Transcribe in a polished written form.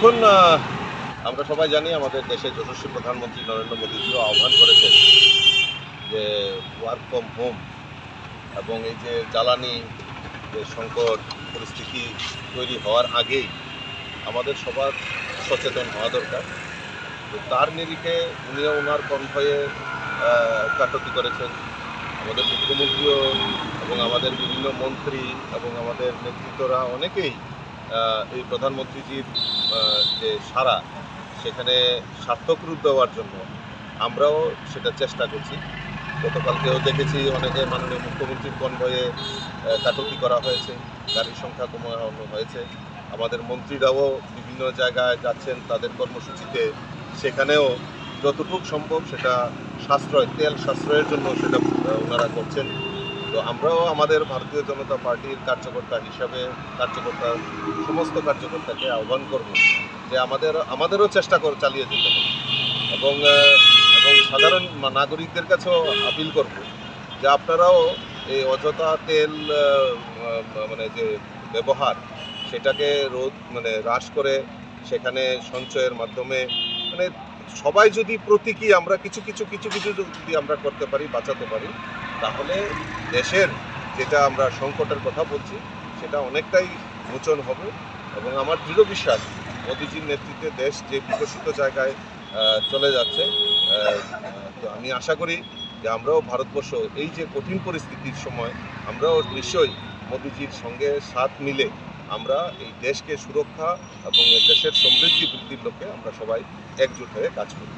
দেখুন, আমরা সবাই জানি আমাদের দেশের যশস্বী প্রধানমন্ত্রী নরেন্দ্র মোদীজিও আহ্বান করেছেন যে ওয়ার্ক ফ্রম হোম এবং এই যে জ্বালানি যে সংকট পরিস্থিতি তৈরি হওয়ার আগেই আমাদের সবার সচেতন হওয়া দরকার। তো তার নিরিখে উনিও ওনার কনভয়ে কাটতি করেছেন। আমাদের মুখ্যমন্ত্রীও এবং আমাদের বিভিন্ন মন্ত্রী এবং আমাদের নেতৃত্বরা অনেকেই এই প্রধানমন্ত্রীজির যে সাড়া সেখানে সার্থক রূপ দেওয়ার জন্য আমরাও সেটা চেষ্টা করছি। গতকালকেও দেখেছি অনেকে মাননীয় মুখ্যমন্ত্রীর কনভয়ে কাটতি করা হয়েছে, গাড়ির সংখ্যা কমানো হয়েছে। আমাদের মন্ত্রীরাও বিভিন্ন জায়গায় যাচ্ছেন তাদের কর্মসূচিতে, সেখানেও যতটুকু সম্ভব সেটা সাশ্রয়, তেল সাশ্রয়ের জন্য সেটা ওনারা করছেন। তো আমরাও আমাদের ভারতীয় জনতা পার্টির কার্যকর্তা হিসাবে সমস্ত কার্যকর্তাকে আহ্বান করব যে আমাদেরও চেষ্টা চালিয়ে যেতে হবে এবং সাধারণ নাগরিকদের কাছেও আপিল করব যে আপনারাও এই অযথা তেল মানে যে ব্যবহার সেটাকে হ্রাস করে সেখানে সঞ্চয়ের মাধ্যমে মানে সবাই যদি প্রতীকী আমরা কিছু যদি আমরা করতে পারি, বাঁচাতে পারি, তাহলে দেশের যেটা আমরা সংকটের কথা বলছি সেটা অনেকটাই মোচন হবে। এবং আমার দৃঢ় বিশ্বাস মোদিজির নেতৃত্বে দেশ যে বিকশিত জায়গায় চলে যাচ্ছে। তো আমি আশা করি যে আমরাও ভারতবর্ষ এই যে কঠিন পরিস্থিতির সময় আমরাও নিশ্চয়ই মোদিজির সঙ্গে সাথ মিলে আমরা এই দেশকে সুরক্ষা এবং দেশের সমৃদ্ধি বৃদ্ধির লক্ষ্যে আমরা সবাই একজোট হয়ে কাজ করি।